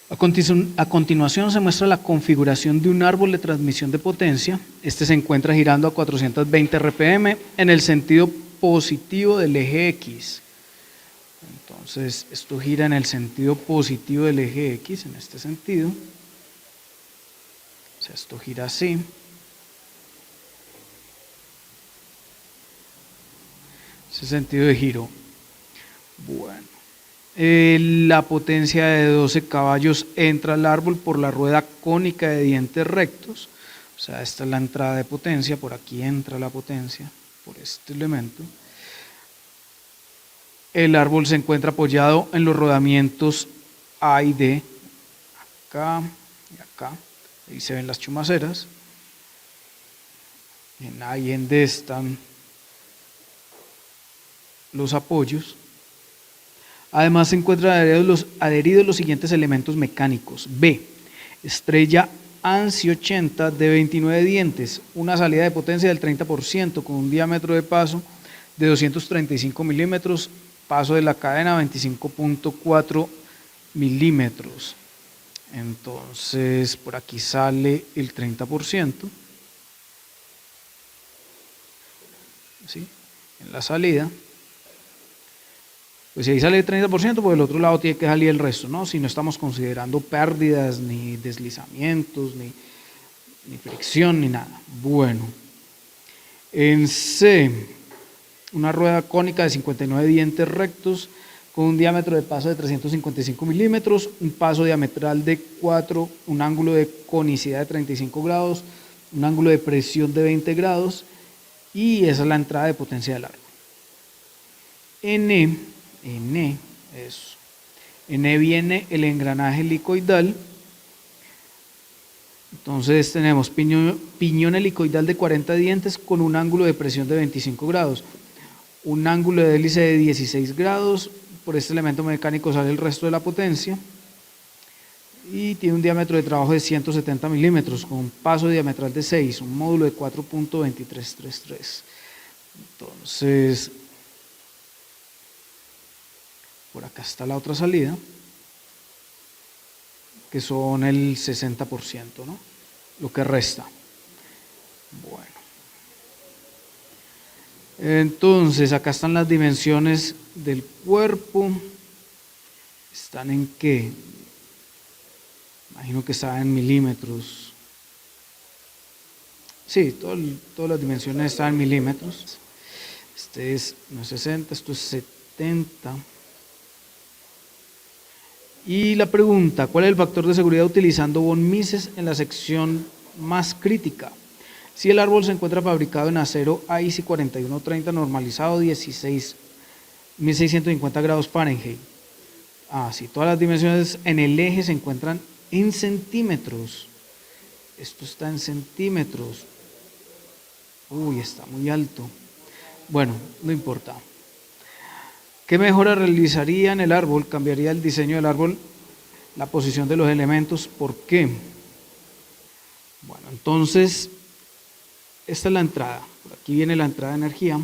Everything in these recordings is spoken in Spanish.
A continuación se muestra la configuración de un árbol de transmisión de potencia. Este se encuentra girando a 420 RPM en el sentido positivo del eje X. Entonces, esto gira en el sentido positivo del eje X, en este sentido. O sea, esto gira así. Ese sentido de giro. Bueno. La potencia de 12 caballos entra al árbol por la rueda cónica de dientes rectos. O sea, esta es la entrada de potencia, por aquí entra la potencia, por este elemento. El árbol se encuentra apoyado en los rodamientos A y D, acá y acá. Ahí se ven las chumaceras. En A y en D están los apoyos. Además se encuentran adheridos los siguientes elementos mecánicos. B. Estrella ANSI 80 de 29 dientes, una salida de potencia del 30% con un diámetro de paso de 235 milímetros, paso de la cadena 25.4 milímetros. Entonces por aquí sale el 30%. ¿Sí? En la salida. Pues si ahí sale el 30%, pues del otro lado tiene que salir el resto, ¿no? Si no estamos considerando pérdidas, ni deslizamientos, ni fricción, ni nada. Bueno, en C, una rueda cónica de 59 dientes rectos con un diámetro de paso de 355 milímetros, un paso diametral de 4, un ángulo de conicidad de 35 grados, un ángulo de presión de 20 grados, y esa es la entrada de potencia del árbol. En E viene el engranaje helicoidal. Entonces tenemos piñón helicoidal de 40 dientes con un ángulo de presión de 25 grados, un ángulo de hélice de 16 grados, por este elemento mecánico sale el resto de la potencia, y tiene un diámetro de trabajo de 170 milímetros con un paso diametral de 6, un módulo de 4.2333. Entonces, por acá está la otra salida, que son el 60%, ¿no? Lo que resta. Bueno. Entonces, acá están las dimensiones del cuerpo. ¿Están en qué? Imagino que están en milímetros. Sí, todas las dimensiones están en milímetros. Este no es 60, esto es 70. Y la pregunta, ¿cuál es el factor de seguridad utilizando von Mises en la sección más crítica? Si el árbol se encuentra fabricado en acero AISI 4130 normalizado 1650 grados Fahrenheit. Si todas las dimensiones en el eje se encuentran en centímetros. Esto está en centímetros. Uy, está muy alto. Bueno, no importa. ¿Qué mejora realizaría en el árbol? Cambiaría el diseño del árbol, la posición de los elementos. ¿Por qué? Bueno, entonces, esta es la entrada. Por aquí viene la entrada de energía.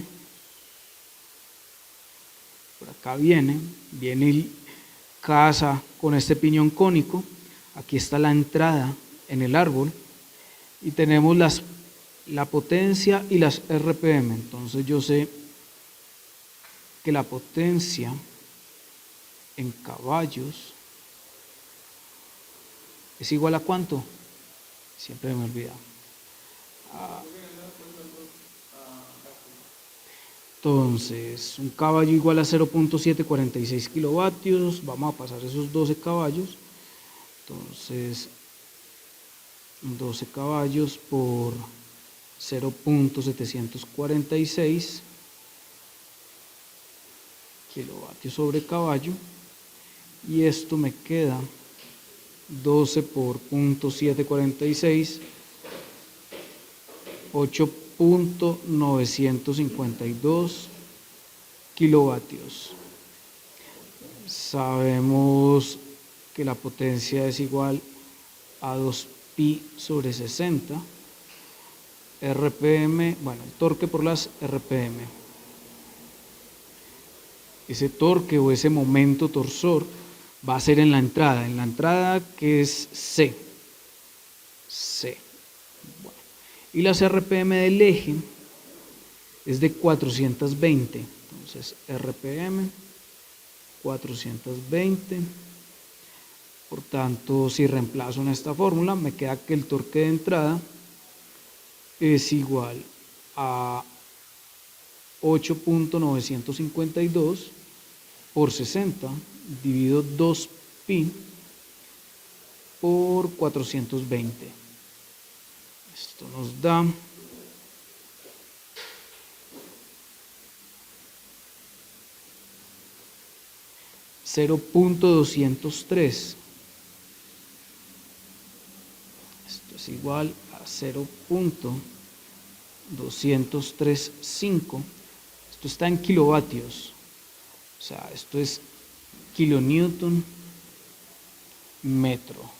Por acá viene el casa con este piñón cónico. Aquí está la entrada en el árbol. Y tenemos la potencia y las RPM. Entonces yo sé que la potencia en caballos es igual a ¿cuánto? Siempre me olvida. Entonces, un caballo igual a 0.746 kilovatios. Vamos a pasar esos 12 caballos. Entonces, 12 caballos por 0.746 kilovatios sobre caballo, y esto me queda 12 por 0.746, 8.952 kilovatios. Sabemos que la potencia es igual a 2pi sobre 60, RPM, bueno, el torque por las RPM. Ese torque o ese momento torsor va a ser en la entrada que es C. Bueno. Y las RPM del eje es de 420. Entonces, RPM 420. Por tanto, si reemplazo en esta fórmula, me queda que el torque de entrada es igual a 8.952 por 60 dividido 2pi por 420. Esto nos da 0.203. Esto es igual a 0.235. Esto está en kilovatios. O sea, esto es kilonewton metro.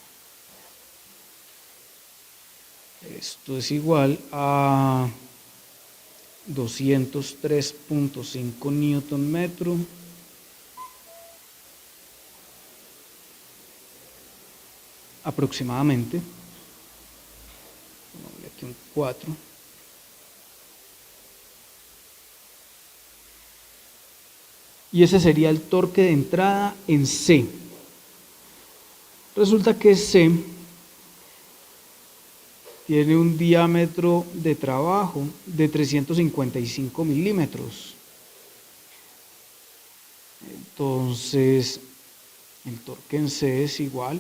Esto es igual a 203.5 newton metro aproximadamente. Pongámosle aquí un 4. Y ese sería el torque de entrada en C. Resulta que C tiene un diámetro de trabajo de 355 milímetros. Entonces, el torque en C es igual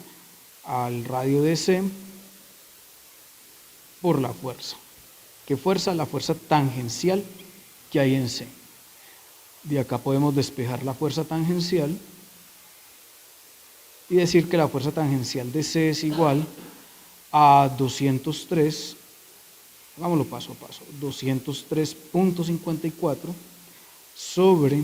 al radio de C por la fuerza. ¿Qué fuerza? La fuerza tangencial que hay en C. De acá podemos despejar la fuerza tangencial y decir que la fuerza tangencial de C es igual a 203, hagámoslo paso a paso, 203.54 sobre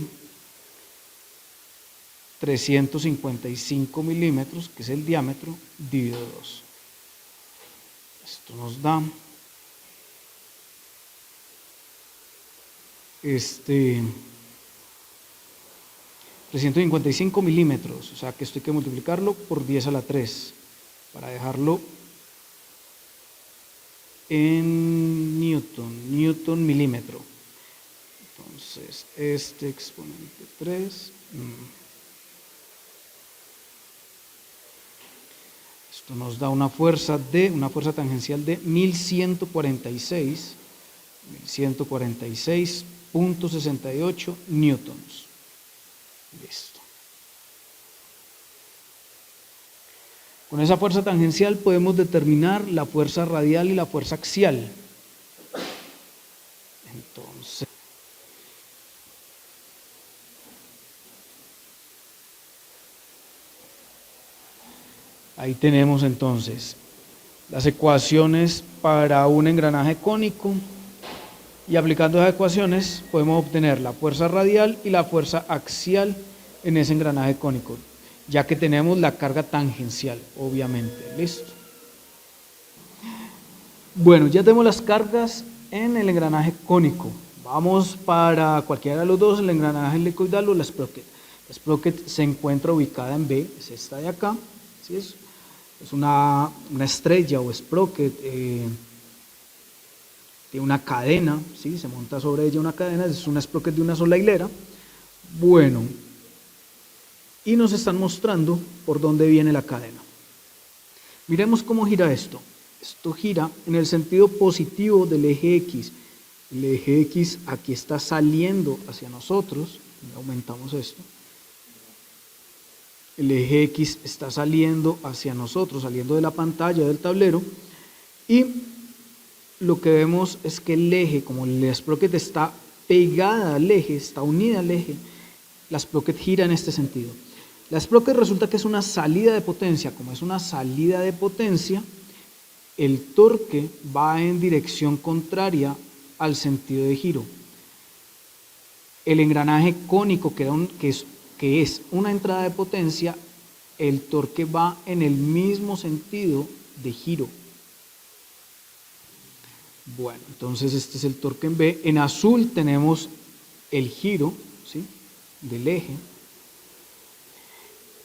355 milímetros, que es el diámetro, dividido 2. Esto nos da 355 milímetros, o sea que esto hay que multiplicarlo por 10 a la 3 para dejarlo en newton milímetro. Entonces, este exponente 3, esto nos da una fuerza tangencial de 1146.68 newtons. Listo. Con esa fuerza tangencial podemos determinar la fuerza radial y la fuerza axial. Entonces, ahí tenemos entonces las ecuaciones para un engranaje cónico y aplicando esas ecuaciones podemos obtener la fuerza radial y la fuerza axial en ese engranaje cónico, ya que tenemos la carga tangencial, obviamente. ¿Listo? Bueno, ya tenemos las cargas en el engranaje cónico. Vamos para cualquiera de los dos, el engranaje helicoidal o la sprocket. La sprocket se encuentra ubicada en B, es esta de acá. ¿Sí? Es una estrella o sprocket, tiene una cadena, ¿sí? Se monta sobre ella una cadena, es una sprocket de una sola hilera. Bueno, y nos están mostrando por dónde viene la cadena. Miremos cómo gira esto. Esto gira en el sentido positivo del eje X. El eje X aquí está saliendo hacia nosotros. Aumentamos esto. El eje X está saliendo hacia nosotros, saliendo de la pantalla del tablero. Y lo que vemos es que el eje, como la sprocket está pegada al eje, está unida al eje, la sprocket gira en este sentido. La sprocket resulta que es una salida de potencia. Como es una salida de potencia, el torque va en dirección contraria al sentido de giro. El engranaje cónico, que es una entrada de potencia, el torque va en el mismo sentido de giro. Bueno, entonces este es el torque en B. En azul tenemos el giro, ¿sí?, del eje.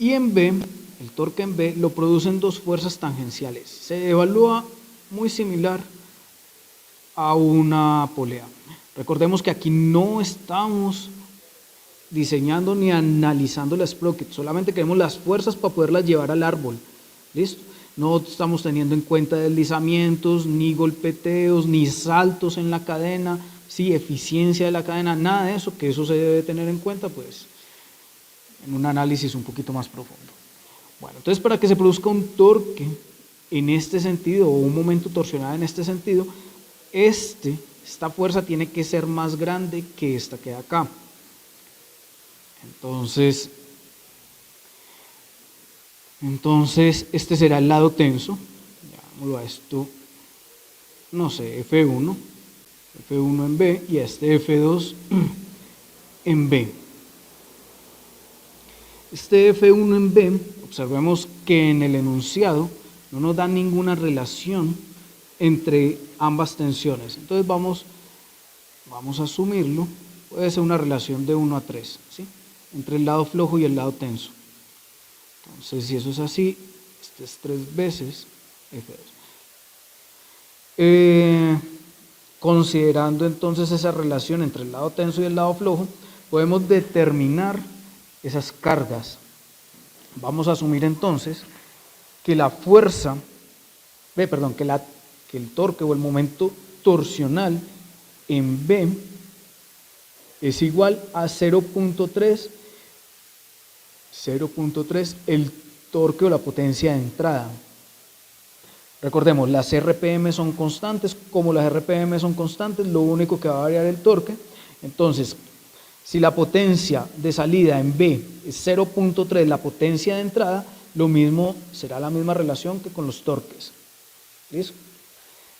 Y en B, el torque en B, lo producen dos fuerzas tangenciales. Se evalúa muy similar a una polea. Recordemos que aquí no estamos diseñando ni analizando la sprocket, solamente queremos las fuerzas para poderlas llevar al árbol. ¿Listo? No estamos teniendo en cuenta deslizamientos, ni golpeteos, ni saltos en la cadena, sí, eficiencia de la cadena, nada de eso, que eso se debe tener en cuenta, pues, en un análisis un poquito más profundo. Bueno, entonces para que se produzca un torque en este sentido, o un momento torsional en este sentido, esta fuerza tiene que ser más grande que esta que hay acá. Entonces este será el lado tenso. Llamémoslo a esto, no sé, F1 en B y a este F2 en B. Este F1 en B, observemos que en el enunciado no nos da ninguna relación entre ambas tensiones. Entonces vamos a asumirlo, puede ser una relación de 1 a 3, ¿sí? Entre el lado flojo y el lado tenso. Entonces, si eso es así, este es 3 veces F2. Considerando entonces esa relación entre el lado tenso y el lado flojo, podemos determinar esas cargas. Vamos a asumir entonces que la fuerza, que el torque o el momento torsional en B es igual a 0.3 el torque o la potencia de entrada. Recordemos, las RPM son constantes, como las RPM son constantes, lo único que va a variar el torque. Entonces, si la potencia de salida en B es 0.3 la potencia de entrada, lo mismo será la misma relación que con los torques. ¿Listo?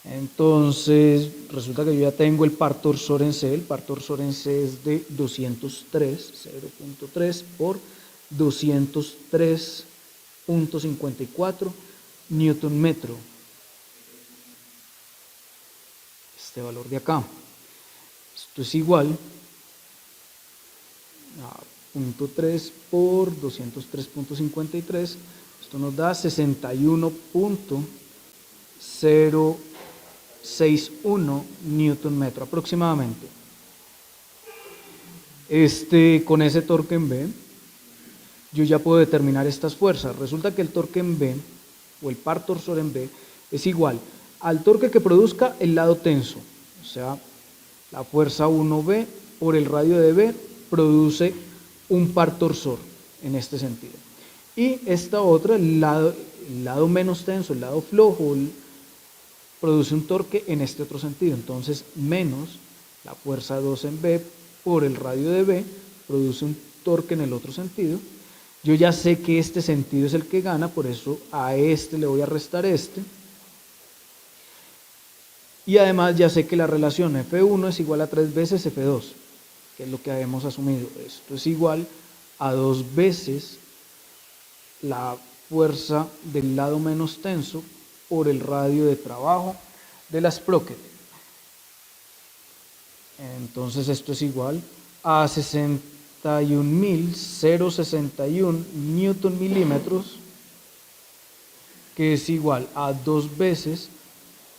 Entonces, resulta que yo ya tengo el par torsor en C. El par torsor en C es de 203, 0.3 por 203.54 newton metro. Este valor de acá. Esto es igual a 0.3 por 203.53. Esto nos da 61.061 newton metro aproximadamente. Con ese torque en B, yo ya puedo determinar estas fuerzas. Resulta que el torque en B, o el par torsor en B, es igual al torque que produzca el lado tenso. O sea, la fuerza 1B por el radio de B produce un par torsor en este sentido. Y esta otra, el lado menos tenso, el lado flojo, produce un torque en este otro sentido. Entonces, menos la fuerza 2 en B por el radio de B produce un torque en el otro sentido. Yo ya sé que este sentido es el que gana, por eso a este le voy a restar este. Y además ya sé que la relación F1 es igual a 3 veces F2, que es lo que habíamos asumido. Esto es igual a 2 veces la fuerza del lado menos tenso por el radio de trabajo de la sprocket. Entonces esto es igual a 61.061 newton milímetros, que es igual a 2 veces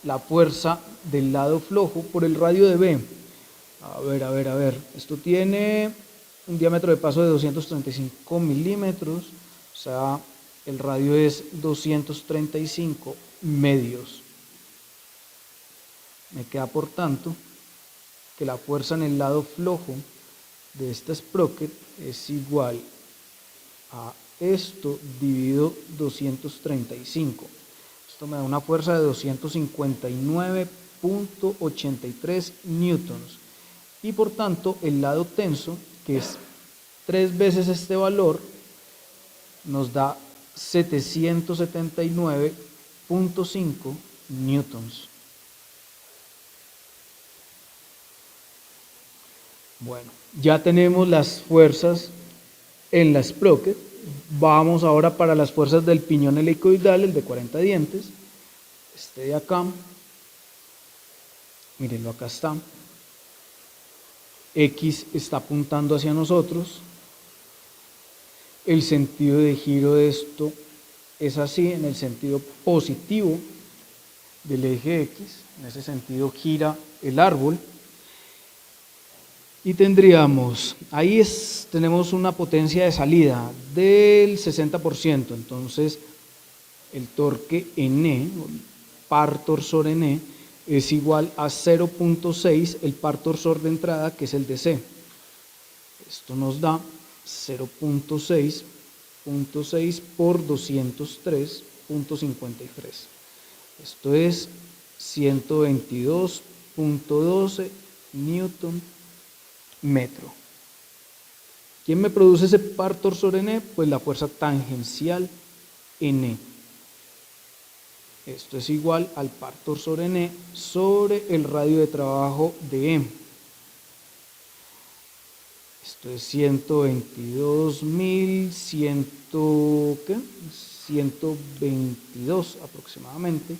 la fuerza del lado flojo por el radio de B. A ver, esto tiene un diámetro de paso de 235 milímetros, o sea, el radio es 235 medios. Me queda por tanto que la fuerza en el lado flojo de esta sprocket es igual a esto dividido 235. Esto me da una fuerza de 259.83 newtons. Y por tanto el lado tenso, que es 3 veces este valor, nos da 779.5 newtons. Bueno, ya tenemos las fuerzas en la sprocket. Vamos ahora para las fuerzas del piñón helicoidal, el de 40 dientes. Este de acá, mírenlo, acá está. X está apuntando hacia nosotros. El sentido de giro de esto es así, en el sentido positivo del eje X, en ese sentido gira el árbol. Y tendríamos, tenemos una potencia de salida del 60%, entonces el torque N, par torsor N, es igual a 0.6 el par torsor de entrada, que es el de C. Esto nos da 0.6 por 203.53. Esto es 122.12 Newton metro. ¿Quién me produce ese par torsor N? Pues la fuerza tangencial N. Esto es igual al par torsor N sobre el radio de trabajo de E. Esto es 122.122 aproximadamente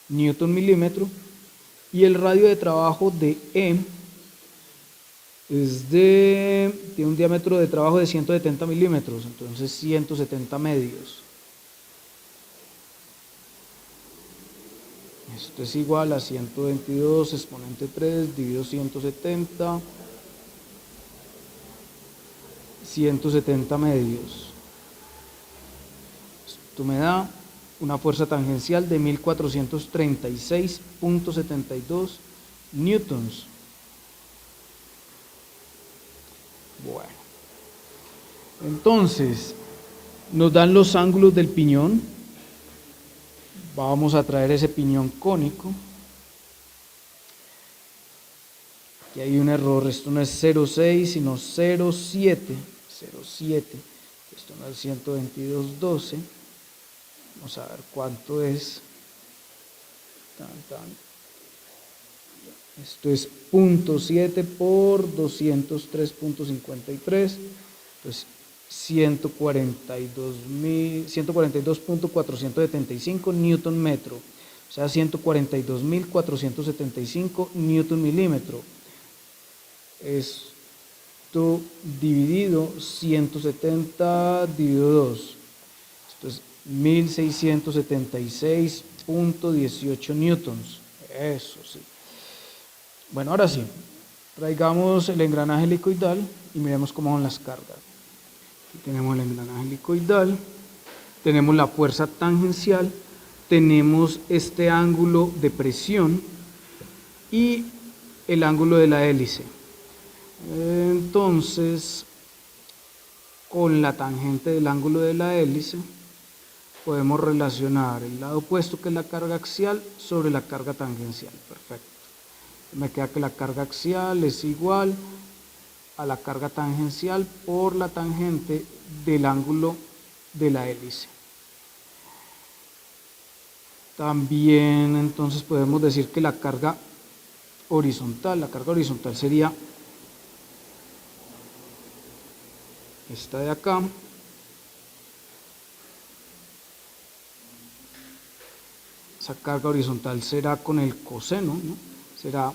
Newton milímetro. Y el radio de trabajo de E tiene un diámetro de trabajo de 170 milímetros, entonces 170 medios. Esto es igual a 122 exponente 3 dividido 170, 170 medios. Esto me da una fuerza tangencial de 1436.72 newtons. Bueno, entonces nos dan los ángulos del piñón. Vamos a traer ese piñón cónico. Aquí hay un error, esto no es 0,6 sino 0,7. 0,7. Esto no es 122.12. Vamos a ver cuánto es. Esto es 0.7 por 203.53. Entonces 142.475 newton metro. O sea, 142.475 newton milímetro. Esto dividido 170 dividido 2. Esto es 1676.18 newtons. Eso sí. Bueno, ahora sí, traigamos el engranaje helicoidal y miremos cómo son las cargas. Aquí tenemos el engranaje helicoidal, tenemos la fuerza tangencial, tenemos este ángulo de presión y el ángulo de la hélice. Entonces, con la tangente del ángulo de la hélice, podemos relacionar el lado opuesto, que es la carga axial, sobre la carga tangencial. Perfecto. Me queda que la carga axial es igual a la carga tangencial por la tangente del ángulo de la hélice. También entonces podemos decir que la carga horizontal sería esta de acá, esa carga horizontal será con el coseno, ¿no? Será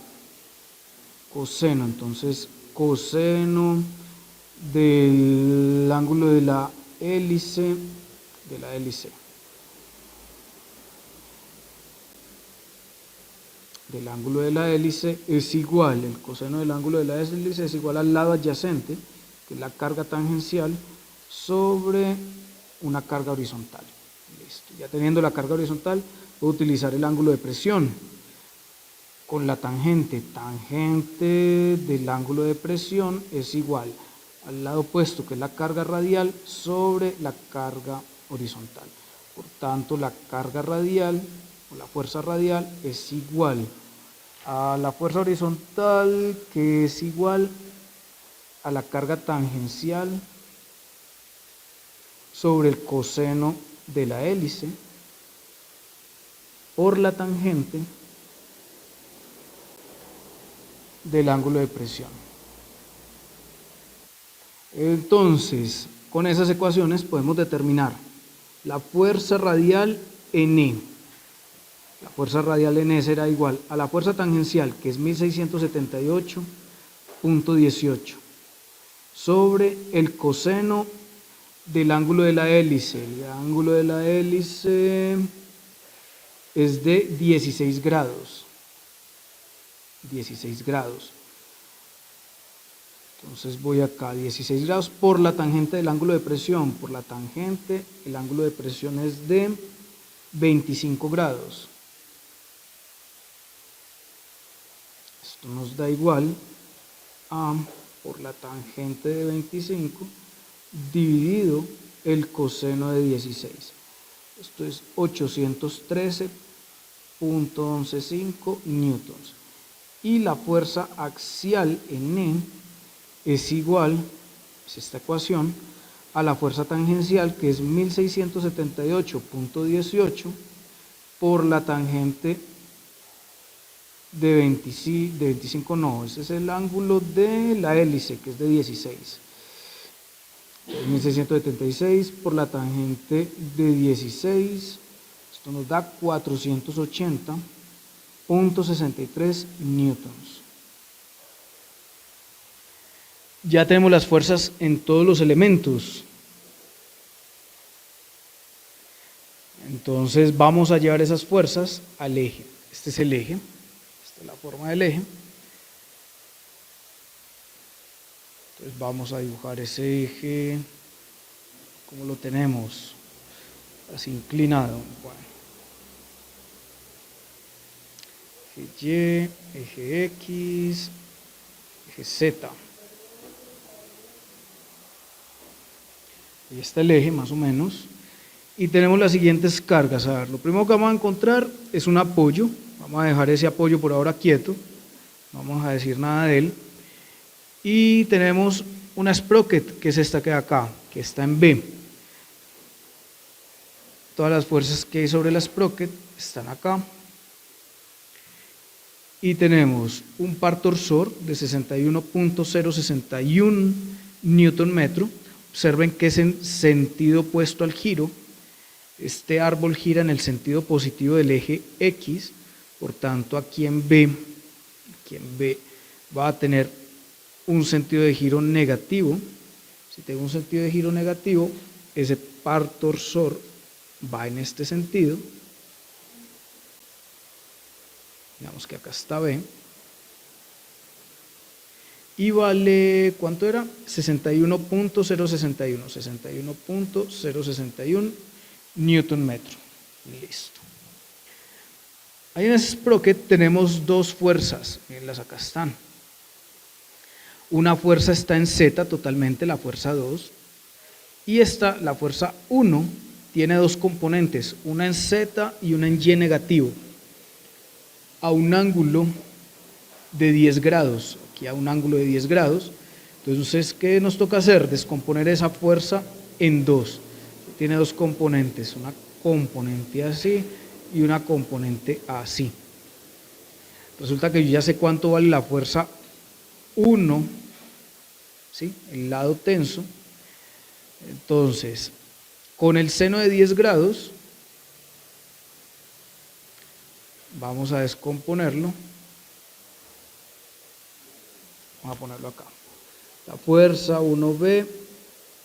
coseno, entonces coseno del ángulo de la hélice, del ángulo de la hélice es igual, el coseno del ángulo de la hélice es igual al lado adyacente, que es la carga tangencial, sobre una carga horizontal. Listo. Ya teniendo la carga horizontal, puedo utilizar el ángulo de presión con la tangente. Tangente del ángulo de presión es igual al lado opuesto, que es la carga radial, sobre la carga horizontal. Por tanto, la carga radial o la fuerza radial es igual a la fuerza horizontal, que es igual a la carga tangencial sobre el coseno de la hélice por la tangente del ángulo de presión. Entonces, con esas ecuaciones podemos determinar la fuerza radial N. La fuerza radial N será igual a la fuerza tangencial, que es 1678.18, sobre el coseno del ángulo de la hélice. El ángulo de la hélice es de 16 grados. 16 grados. Entonces voy acá, 16 grados por la tangente del ángulo de presión. Por la tangente, el ángulo de presión es de 25 grados. Esto nos da igual a, por la tangente de 25, dividido el coseno de 16. Esto es 813.115 newtons. Y la fuerza axial en E es igual, es esta ecuación, a la fuerza tangencial, que es 1678.18 por la tangente de 25, no, ese es el ángulo de la hélice, que es de 16. 1676 por la tangente de 16, esto nos da 480.63 newtons. Ya tenemos las fuerzas en todos los elementos. Entonces vamos a llevar esas fuerzas al eje. Este es el eje, esta es la forma del eje. Entonces vamos a dibujar ese eje, como lo tenemos, así inclinado. Bueno. Eje Y, eje X, eje Z. Ahí está el eje más o menos. Y tenemos las siguientes cargas. A ver, lo primero que vamos a encontrar es un apoyo. Vamos a dejar ese apoyo por ahora quieto. No vamos a decir nada de él. Y tenemos una sprocket, que es esta que hay acá, que está en B. Todas las fuerzas que hay sobre la sprocket están acá. Y tenemos un par torsor de 61.061 newton metro. Observen que es en sentido opuesto al giro. Este árbol gira en el sentido positivo del eje X, por tanto aquí en B va a tener un sentido de giro negativo. Si tengo un sentido de giro negativo, ese par torsor va en este sentido. Digamos que acá está B. Y vale, ¿cuánto era? 61.061 newton metro. Listo. Ahí en ese sprocket tenemos dos fuerzas, mírenlas, acá están. Una fuerza está en Z totalmente, la fuerza 2, y esta, la fuerza 1, tiene dos componentes, una en Z y una en Y negativo, a un ángulo de 10 grados, aquí a un ángulo de 10 grados. Entonces, ¿qué nos toca hacer? Descomponer esa fuerza en dos. Tiene dos componentes, una componente así y una componente así. Resulta que yo ya sé cuánto vale la fuerza 1, ¿sí? El lado tenso. Entonces, con el seno de 10 grados, vamos a descomponerlo. Vamos a ponerlo acá. La fuerza 1B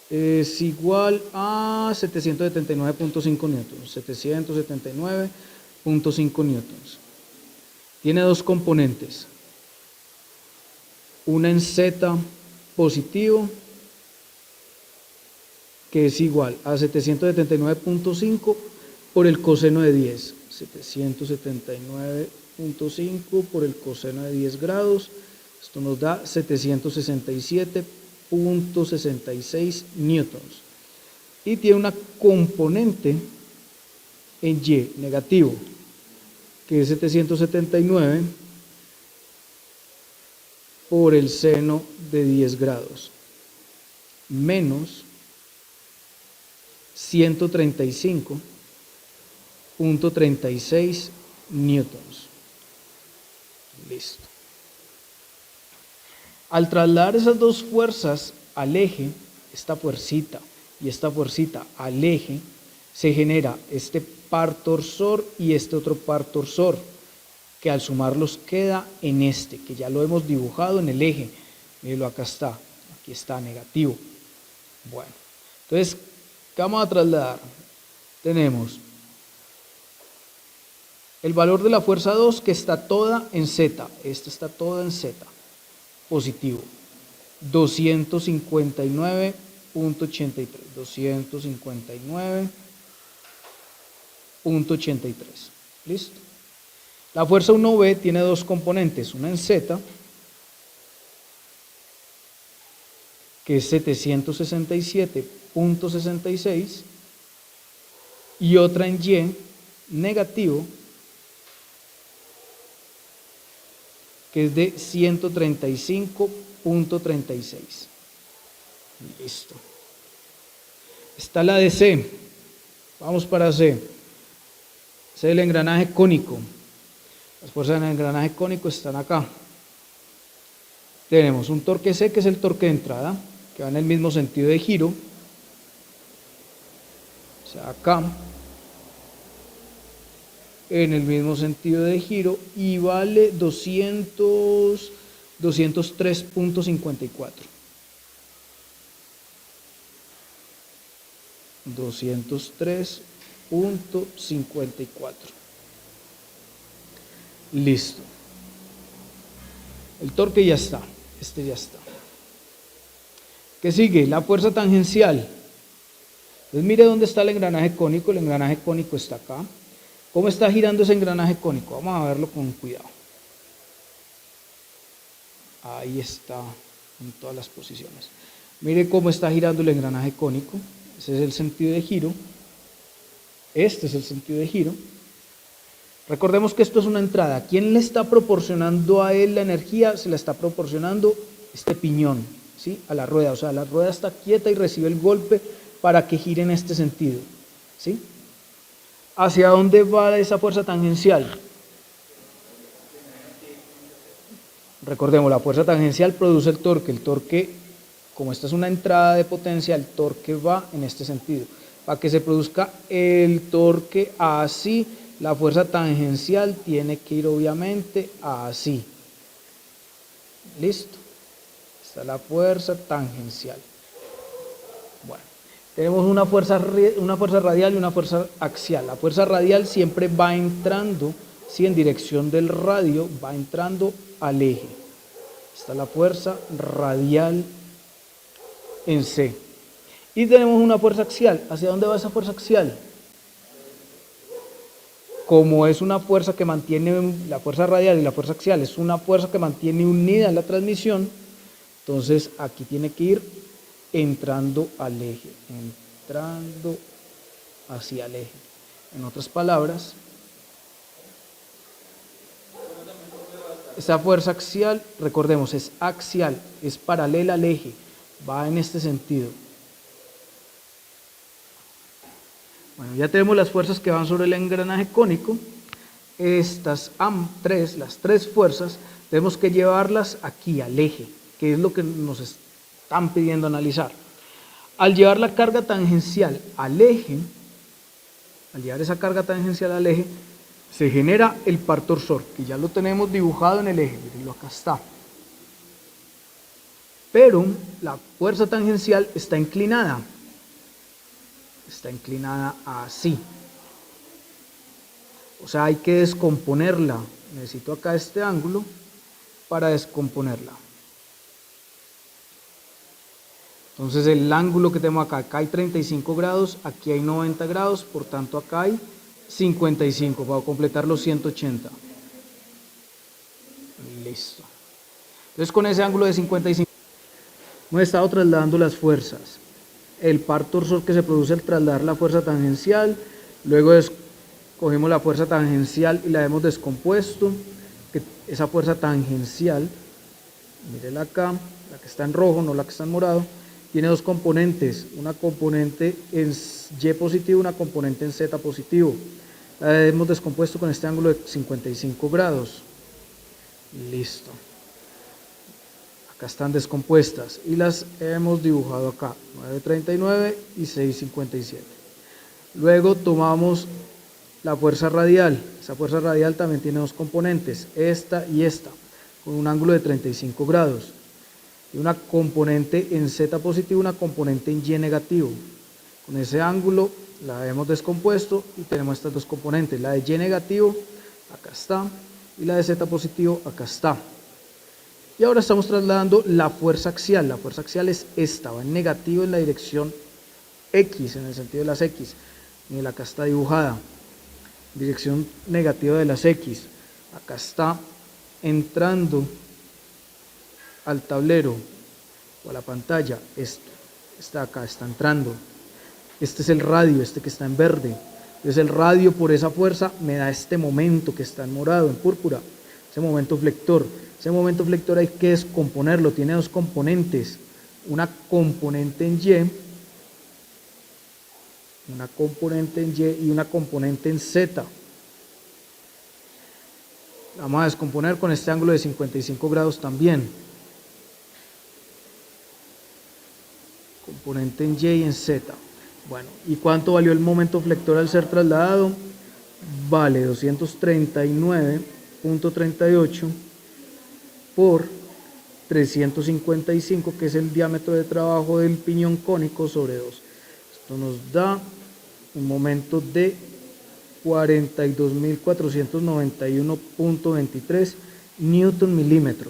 es igual a 779.5 newtons. 779.5 newtons. Tiene dos componentes. Una en Z positivo, que es igual a 779.5 por el coseno de 10. 779.5 por el coseno de 10 grados. Esto nos da 767.66 newtons. Y tiene una componente en Y negativo, que es 779 por el seno de 10 grados, menos 135.36 newtons. Listo. Al trasladar esas dos fuerzas al eje, esta fuercita y esta fuercita al eje, se genera este par torsor y este otro par torsor, que al sumarlos queda en este, que ya lo hemos dibujado en el eje. Mírenlo, acá está, aquí está negativo. Bueno, entonces, ¿Qué vamos a trasladar? Tenemos el valor de la fuerza 2 que está toda en Z. Esta está toda en Z. Positivo. 259.83. 259.83. ¿Listo? La fuerza 1B tiene dos componentes. Una en Z, que es 767.66, y otra en Y, negativo, que es de 135.36. Listo. Está la de C. Vamos para C. C es el engranaje cónico. Las fuerzas en el engranaje cónico están acá. Tenemos un torque C, que es el torque de entrada, que va en el mismo sentido de giro. O sea, acá. En el mismo sentido de giro y vale 203.54. 203.54. Listo. El torque ya está. Este ya está. ¿Qué sigue? La fuerza tangencial. Entonces mire dónde está el engranaje cónico. El engranaje cónico está acá. ¿Cómo está girando ese engranaje cónico? Vamos a verlo con cuidado. Ahí está, en todas las posiciones. Mire cómo está girando el engranaje cónico. Ese es el sentido de giro. Este es el sentido de giro. Recordemos que esto es una entrada. ¿Quién le está proporcionando a él la energía? Se la está proporcionando este piñón, ¿sí? A la rueda. O sea, la rueda está quieta y recibe el golpe para que gire en este sentido, ¿sí? ¿Hacia dónde va esa fuerza tangencial? Recordemos, la fuerza tangencial produce el torque. El torque, como esta es una entrada de potencia, el torque va en este sentido. Para que se produzca el torque así, la fuerza tangencial tiene que ir obviamente así. ¿Listo? Esta es la fuerza tangencial. Bueno. Tenemos una fuerza radial y una fuerza axial. La fuerza radial siempre va entrando, ¿sí? En dirección del radio, va entrando al eje. Está la fuerza radial en C. Y tenemos una fuerza axial. ¿Hacia dónde va esa fuerza axial? Como es una fuerza que mantiene, la fuerza radial y la fuerza axial es una fuerza que mantiene unida la transmisión, entonces aquí tiene que ir entrando al eje, entrando hacia el eje. En otras palabras, esa fuerza axial, recordemos, es axial, es paralela al eje, va en este sentido. Bueno, ya tenemos las fuerzas que van sobre el engranaje cónico. Estas las tres fuerzas, tenemos que llevarlas aquí al eje, que es lo que nos están pidiendo analizar. Al llevar la carga tangencial al eje, se genera el par torsor, que ya lo tenemos dibujado en el eje, mirenlo, acá está. Pero la fuerza tangencial está inclinada así. O sea, hay que descomponerla. Necesito acá este ángulo para descomponerla. Entonces el ángulo que tengo acá hay 35 grados, aquí hay 90 grados, por tanto acá hay 55, para completar los 180. Listo. Entonces con ese ángulo de 55 hemos estado trasladando las fuerzas. El par torsor que se produce al trasladar la fuerza tangencial, luego cogemos la fuerza tangencial y la hemos descompuesto, que esa fuerza tangencial, mírenla acá, la que está en rojo, no la que está en morado, tiene dos componentes, una componente en Y positivo, una componente en Z positivo. La hemos descompuesto con este ángulo de 55 grados. Listo. Acá están descompuestas y las hemos dibujado acá, 9.39 y 6.57. Luego tomamos la fuerza radial. Esa fuerza radial también tiene dos componentes, esta y esta, con un ángulo de 35 grados. Y una componente en Z positivo, una componente en Y negativo. Con ese ángulo la hemos descompuesto y tenemos estas dos componentes, la de Y negativo, acá está, y la de Z positivo, acá está. Y ahora estamos trasladando la fuerza axial. La fuerza axial es esta, va en negativo en la dirección X, en el sentido de las X. Miren, acá está dibujada, dirección negativa de las X. Acá está entrando al tablero o a la pantalla, esto está acá, está entrando. Este es el radio, este que está en verde. Entonces el radio por esa fuerza me da este momento que está en morado, en púrpura, ese momento flector. Ese momento flector hay que descomponerlo, tiene dos componentes, una componente en Y y una componente en Z. Vamos a descomponer con este ángulo de 55 grados también. Componente en Y y en Z. Bueno, ¿y cuánto valió el momento flector al ser trasladado? Vale 239.38 por 355, que es el diámetro de trabajo del piñón cónico, sobre 2. Esto nos da un momento de 42.491.23 newton milímetro.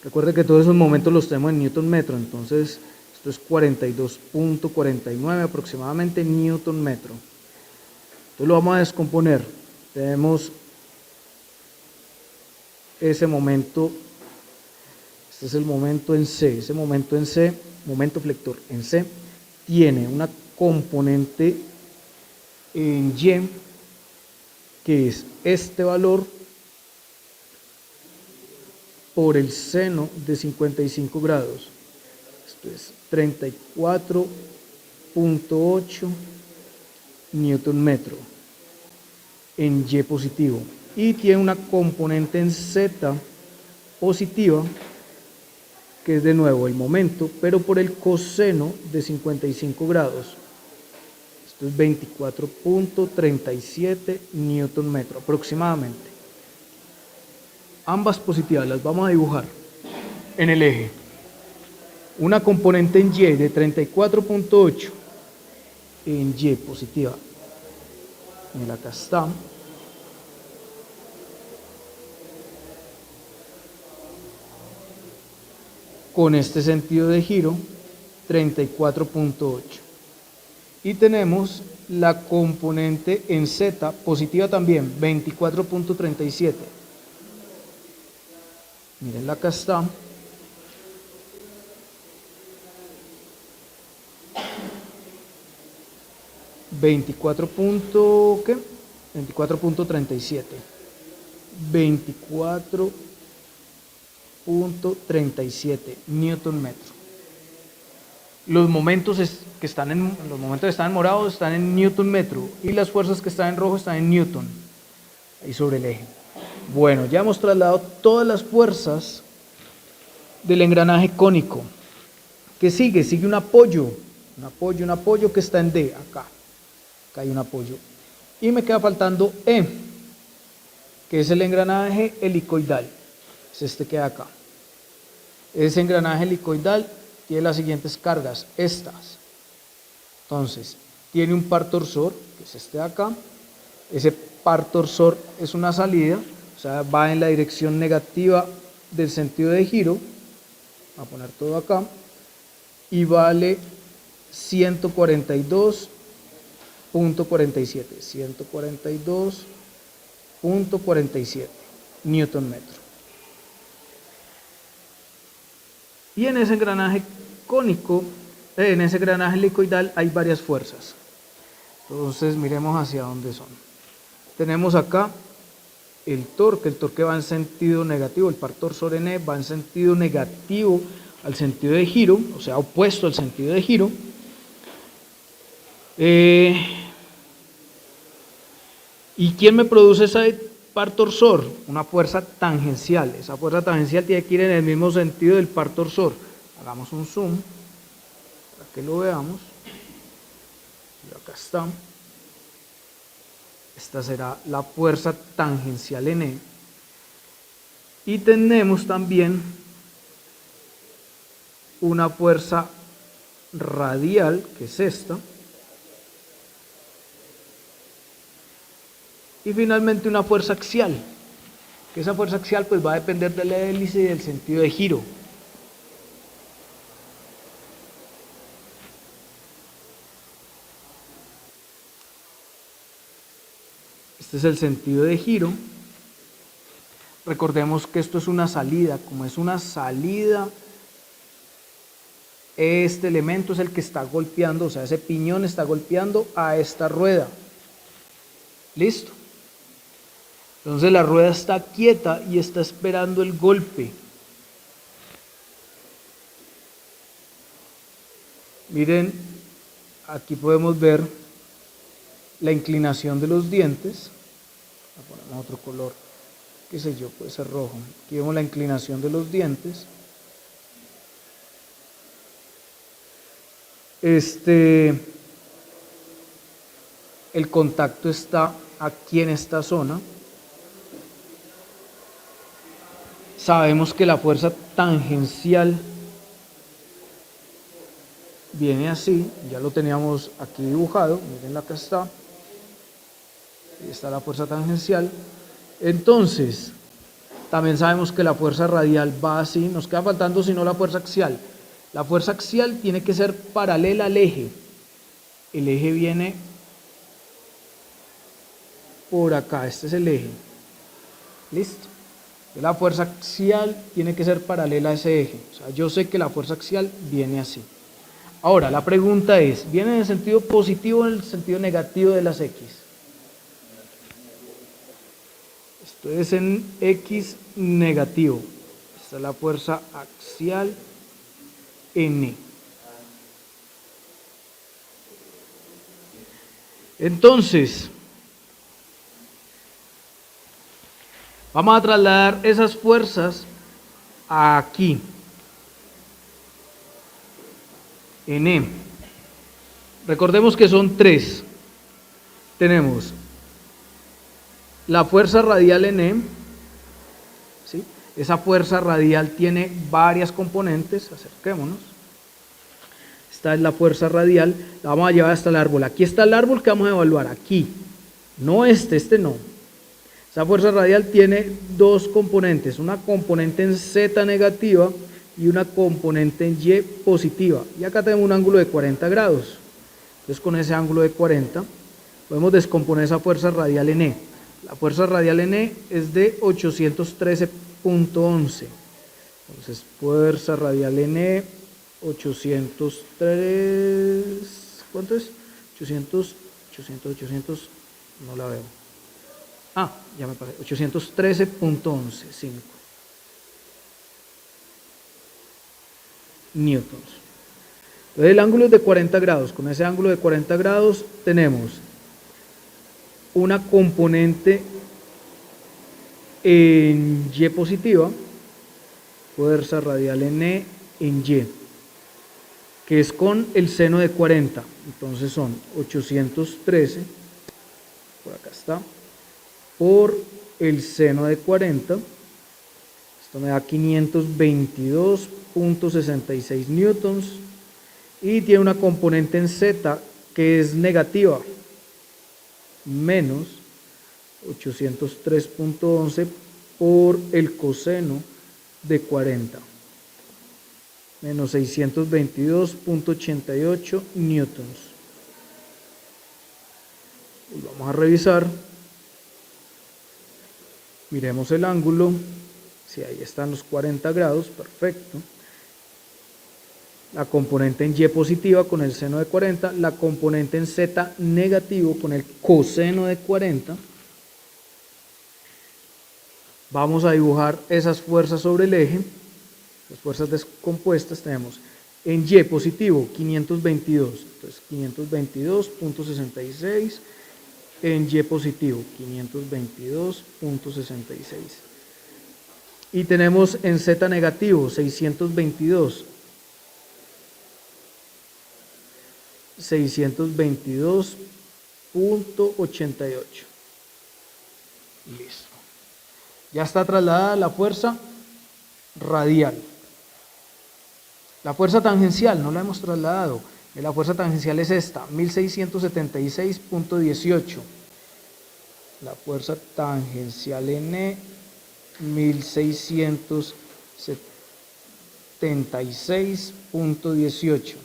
Recuerde que todos esos momentos los tenemos en newton metro, entonces esto es 42.49 aproximadamente newton metro. Entonces lo vamos a descomponer. Tenemos ese momento, este es el momento en C, ese momento en C, momento flector en C, tiene una componente en Y, que es este valor por el seno de 55 grados. Esto es 34.8 newton metro en Y positivo. Y tiene una componente en Z positiva, que es de nuevo el momento, pero por el coseno de 55 grados. Esto es 24.37 newton metro aproximadamente. Ambas positivas las vamos a dibujar en el eje. Una componente en Y de 34.8 en Y positiva. Mira, acá está. Con este sentido de giro, 34.8. Y tenemos la componente en Z positiva también, 24.37. Miren, acá está. ¿24.37 newton metro. Los momentos que están en morado están en newton metro y las fuerzas que están en rojo están en newton, ahí sobre el eje. Bueno, ya hemos trasladado todas las fuerzas del engranaje cónico. ¿Qué sigue? Sigue un apoyo que está en D, acá hay un apoyo. Y me queda faltando E, que es el engranaje helicoidal. Es este que hay acá. Ese engranaje helicoidal tiene las siguientes cargas, estas. Entonces, tiene un par torsor, que es este de acá. Ese par torsor es una salida, o sea, va en la dirección negativa del sentido de giro. Voy a poner todo acá. Y vale 142.47 newton metro. Y en ese engranaje cónico, en ese engranaje helicoidal hay varias fuerzas. Entonces miremos hacia dónde son. Tenemos acá el torque va en sentido negativo, el par torsor en E va en sentido negativo al sentido de giro, o sea, opuesto al sentido de giro. ¿Y quién me produce ese par torsor? Una fuerza tangencial. Esa fuerza tangencial tiene que ir en el mismo sentido del par torsor. Hagamos un zoom para que lo veamos. Y acá está. Esta será la fuerza tangencial en E. Y tenemos también una fuerza radial, que es esta. Y finalmente una fuerza axial, que esa fuerza axial pues va a depender de la hélice y del sentido de giro. Este es el sentido de giro. Recordemos que esto es una salida. Como es una salida, este elemento es el que está golpeando, o sea, ese piñón está golpeando a esta rueda. ¿Listo? Entonces la rueda está quieta y está esperando el golpe. Miren, aquí podemos ver la inclinación de los dientes. Voy a poner otro color, qué sé yo, puede ser rojo. Aquí vemos la inclinación de los dientes. El contacto está aquí en esta zona. Sabemos que la fuerza tangencial viene así, ya lo teníamos aquí dibujado, miren acá está. Ahí está la fuerza tangencial. Entonces, también sabemos que la fuerza radial va así, nos queda faltando sino la fuerza axial. La fuerza axial tiene que ser paralela al eje. El eje viene por acá, este es el eje. ¿Listo? La fuerza axial tiene que ser paralela a ese eje. O sea, yo sé que la fuerza axial viene así. Ahora, la pregunta es, ¿viene en el sentido positivo o en el sentido negativo de las X? Esto es en X negativo. Esta es la fuerza axial N. Entonces, vamos a trasladar esas fuerzas aquí, en E. Recordemos que son tres. Tenemos la fuerza radial en E, ¿sí? Esa fuerza radial tiene varias componentes, acerquémonos. Esta es la fuerza radial, la vamos a llevar hasta el árbol. Aquí está el árbol que vamos a evaluar, aquí. No este no. Esa fuerza radial tiene dos componentes, una componente en Z negativa y una componente en Y positiva. Y acá tenemos un ángulo de 40 grados. Entonces con ese ángulo de 40 podemos descomponer esa fuerza radial en E. La fuerza radial en E es de 813.11. Entonces fuerza radial en E, 803, ¿cuánto es? 800, no la veo. Ah, ya me paré, 813.11, 5 newtons. Entonces el ángulo es de 40 grados. Con ese ángulo de 40 grados tenemos una componente en Y positiva, fuerza radial en E en Y, que es con el seno de 40. Entonces son 813, por acá está, por el seno de 40. Esto me da 522.66 newtons. Y tiene una componente en Z que es negativa, menos 803.11 por el coseno de 40, menos 622.88 newtons. Y vamos a revisar. Miremos el ángulo. Si ahí están los 40 grados, perfecto. La componente en Y positiva con el seno de 40, la componente en Z negativo con el coseno de 40. Vamos a dibujar esas fuerzas sobre el eje, las fuerzas descompuestas. Tenemos en Y positivo 522, entonces 522.66, en Y positivo 522.66. Y tenemos en Z negativo 622. 622.88. Listo. Ya está trasladada la fuerza radial. La fuerza tangencial no la hemos trasladado. La fuerza tangencial es esta, 1676.18. la fuerza tangencial en E, 1676.18.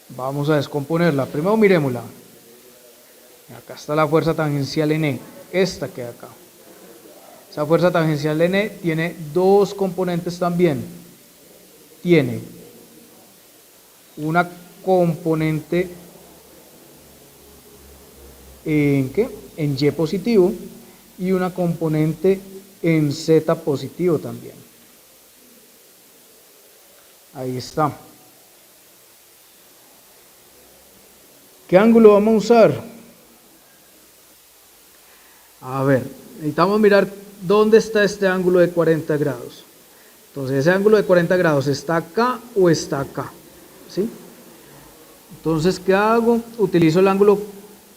Vamos a descomponerla. Primero miremosla. Acá está la fuerza tangencial en E, esta que hay acá. Esa fuerza tangencial en E tiene dos componentes también. Tiene una componente en ¿qué? En Y positivo y una componente en Z positivo también. Ahí está. ¿Qué ángulo vamos a usar? A ver, necesitamos mirar dónde está este ángulo de 40 grados. Entonces, ese ángulo de 40 grados está acá o está acá, ¿sí? Entonces, ¿qué hago? Utilizo el ángulo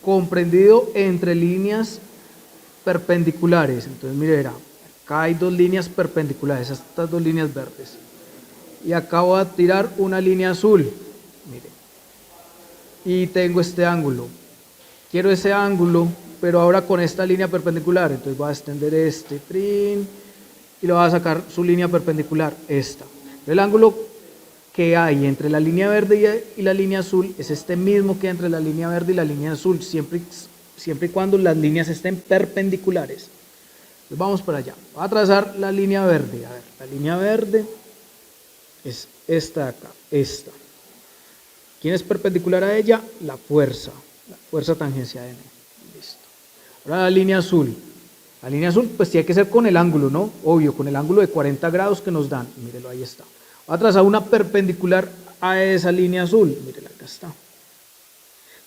comprendido entre líneas perpendiculares. Entonces, mire, verá, acá hay dos líneas perpendiculares, estas dos líneas verdes. Y acá voy a tirar una línea azul, mire. Y tengo este ángulo. Quiero ese ángulo, pero ahora con esta línea perpendicular. Entonces voy a extender este trin y le voy a sacar su línea perpendicular, esta. El ángulo que hay entre la línea verde y la línea azul es este mismo que entre la línea verde y la línea azul, siempre y cuando las líneas estén perpendiculares. Entonces vamos para allá. Voy a trazar la línea verde. A ver, la línea verde es esta de acá, esta. ¿Quién es perpendicular a ella? La fuerza tangencial en E. Listo. Ahora la línea azul. La línea azul pues tiene que ser con el ángulo, ¿no? Obvio, con el ángulo de 40 grados que nos dan. Mírelo, ahí está. Voy a trazar una perpendicular a esa línea azul. Mírela, acá está.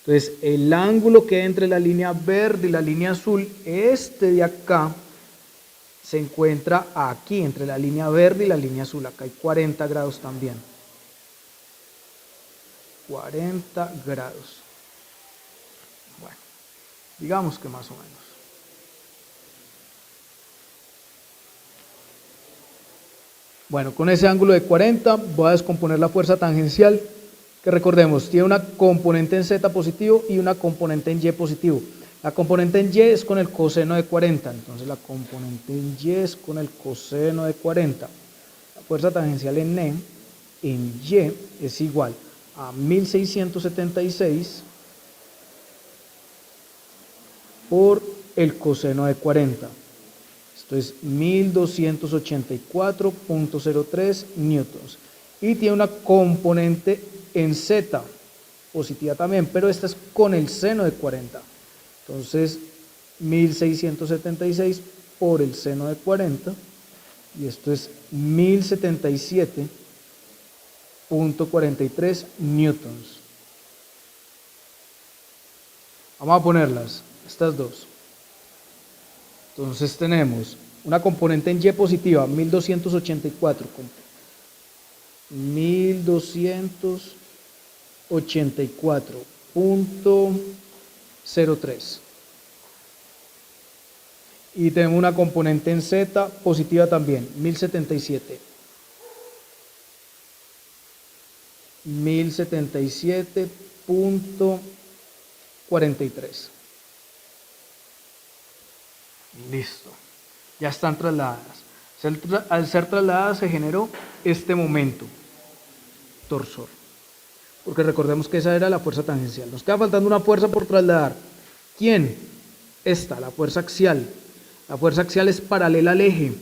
Entonces, el ángulo que hay entre la línea verde y la línea azul, este de acá, se encuentra aquí, entre la línea verde y la línea azul. Acá hay 40 grados también. 40 grados. Bueno, digamos que más o menos. Bueno, con ese ángulo de 40 voy a descomponer la fuerza tangencial, que recordemos, tiene una componente en Z positivo y una componente en Y positivo. La componente en Y es con el coseno de 40, entonces la componente en Y es con el coseno de 40. La fuerza tangencial en Y es igual a 1676 por el coseno de 40. Esto es 1284.03 newtons. Y tiene una componente en Z positiva también, pero esta es con el seno de 40. Entonces, 1676 por el seno de 40, y esto es 1077.43 newtons. Vamos a ponerlas, estas dos. Entonces tenemos una componente en Y positiva, 1284, 1284.03. Y tenemos una componente en Z positiva también, 1077. 1077.43. Listo. Ya están trasladadas. Al ser trasladadas se generó este momento torsor. Porque recordemos que esa era la fuerza tangencial. Nos queda faltando una fuerza por trasladar. ¿Quién? Esta, la fuerza axial. La fuerza axial es paralela al eje.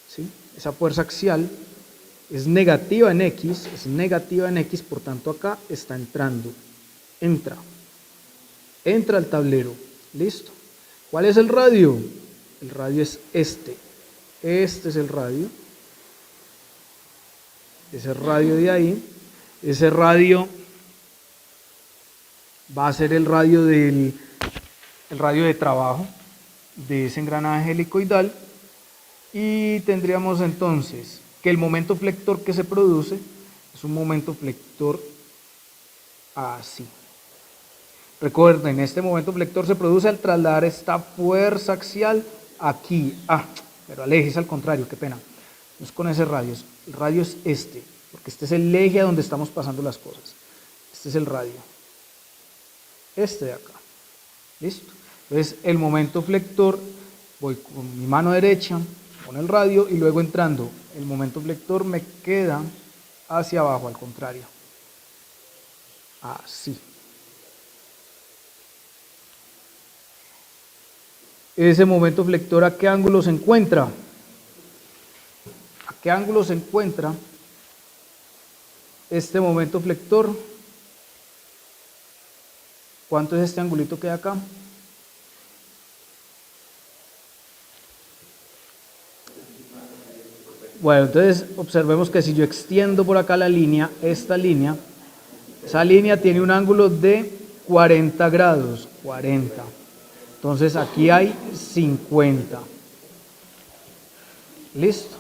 ¿Sí? Esa fuerza axial es negativa en X, por tanto acá está entrando. Entra al tablero. Listo. ¿Cuál es el radio? El radio es este. Este es el radio. Ese radio de ahí. Ese radio va a ser el radio de trabajo de ese engranaje helicoidal. Y tendríamos entonces que el momento flector que se produce es un momento flector así. Recuerden, este momento flector se produce al trasladar esta fuerza axial aquí. Pero al eje es al contrario, qué pena. No es con ese radio, el radio es este, porque este es el eje a donde estamos pasando las cosas. Este es el radio. este de acá. ¿Listo? Entonces el momento flector, voy con mi mano derecha, con el radio y luego entrando, el momento flector me queda hacia abajo, al contrario. Así. Ese momento flector, ¿a qué ángulo se encuentra? ¿A qué ángulo se encuentra este momento flector? ¿Cuánto es este angulito que hay acá? Bueno, entonces observemos que si yo extiendo por acá la línea, esta línea, esa línea tiene un ángulo de 40 grados, 40. Entonces aquí hay 50. ¿Listo?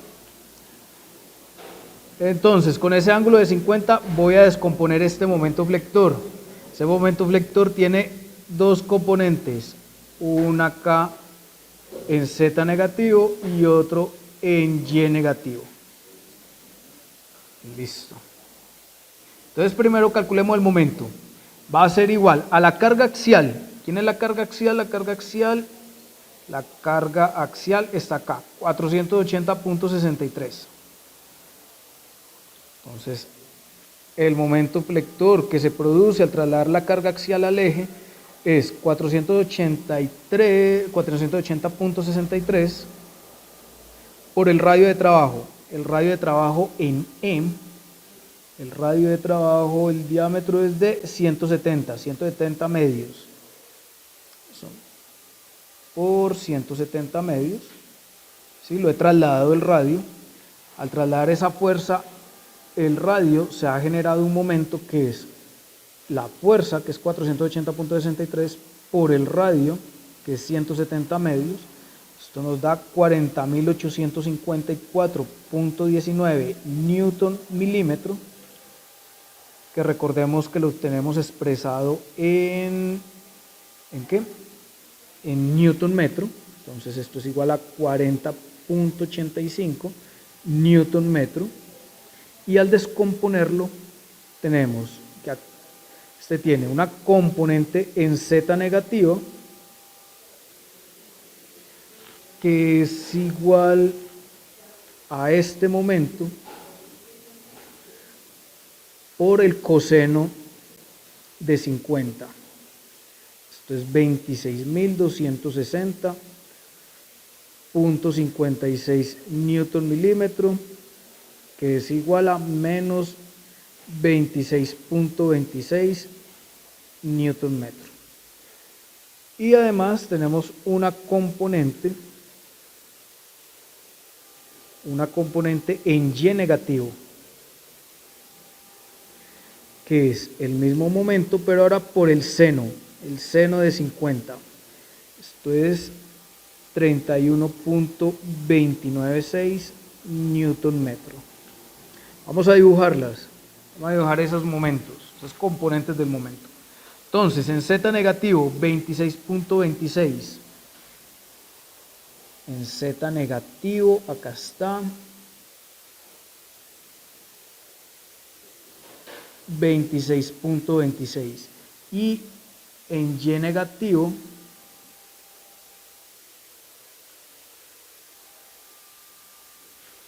Entonces con ese ángulo de 50 voy a descomponer este momento flector. Ese momento flector tiene dos componentes, una acá en Z negativo y otro en Y negativo. Listo. Entonces primero calculemos el momento. Va a ser igual a la carga axial. ¿Quién es la carga axial? La carga axial está acá, 480.63. Entonces, el momento flector que se produce al trasladar la carga axial al eje es 480.63 por el radio de trabajo. El radio de trabajo en M, el radio de trabajo, el diámetro es de 170 medios. Por 170 medios. ¿Sí? Lo he trasladado el radio. Al trasladar esa fuerza, el radio se ha generado un momento que es la fuerza, que es 480.63, por el radio, que es 170 medios. Esto nos da 40.854.19 newton milímetro, que recordemos que lo tenemos expresado ¿en qué? En newton metro. Entonces esto es igual a 40.85 newton metro. Y al descomponerlo tenemos que este tiene una componente en Z negativo que es igual a este momento por el coseno de 50. Esto es 26.260.56 newton milímetro, que es igual a menos 26.26 newton metro. Y además tenemos una componente en Y negativo, que es el mismo momento, pero ahora por el seno de 50. Esto es 31.296 newton metro. Vamos a dibujarlas. Vamos a dibujar esos momentos, esos componentes del momento. Entonces, en Z negativo, 26.26. En Z negativo, acá está. 26.26. Y en Y negativo,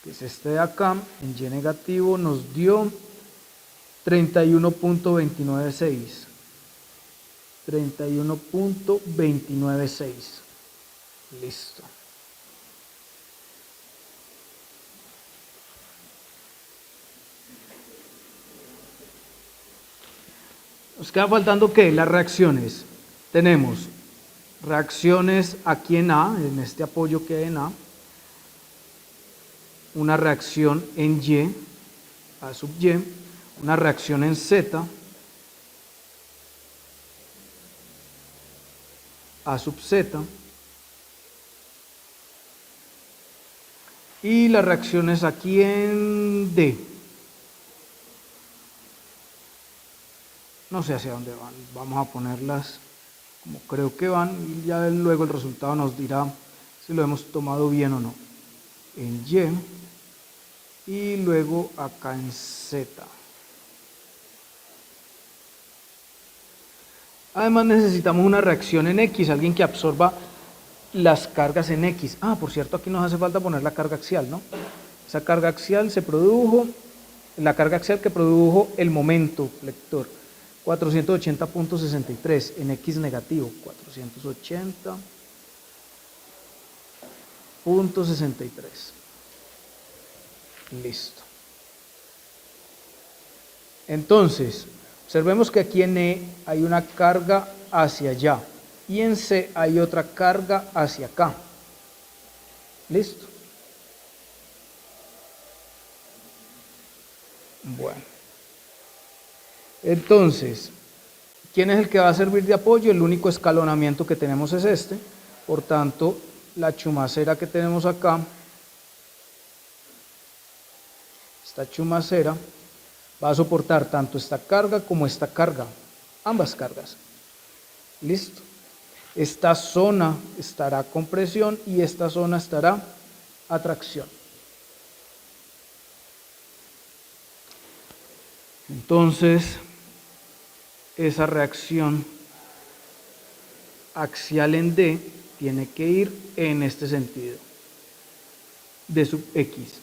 que es este de acá, en Y negativo nos dio 31.296. 31.296. Listo. Nos queda faltando ¿qué? Las reacciones. Tenemos reacciones aquí en A, en este apoyo que hay en A. Una reacción en Y, A sub Y. Una reacción en Z, A sub Z. Y las reacciones aquí en D. No sé hacia dónde van, vamos a ponerlas como creo que van y ya luego el resultado nos dirá si lo hemos tomado bien o no. En Y y luego acá en Z. Además necesitamos una reacción en X, alguien que absorba las cargas en X. Ah, por cierto, aquí nos hace falta poner la carga axial, ¿no? Esa carga axial se produjo, la carga axial que produjo el momento flector, 480.63 en X negativo, 480.63. Listo. Entonces, observemos que aquí en E hay una carga hacia allá y en C hay otra carga hacia acá. ¿Listo? Bueno. Entonces, ¿quién es el que va a servir de apoyo? El único escalonamiento que tenemos es este. Por tanto, la chumacera que tenemos acá, esta chumacera, va a soportar tanto esta carga como esta carga, ambas cargas. Listo. Esta zona estará compresión y esta zona estará atracción. Entonces, esa reacción axial en D tiene que ir en este sentido, de sub X.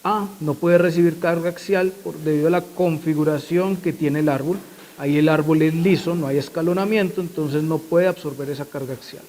A no puede recibir carga axial debido a la configuración que tiene el árbol. Ahí el árbol es liso, no hay escalonamiento, entonces no puede absorber esa carga axial.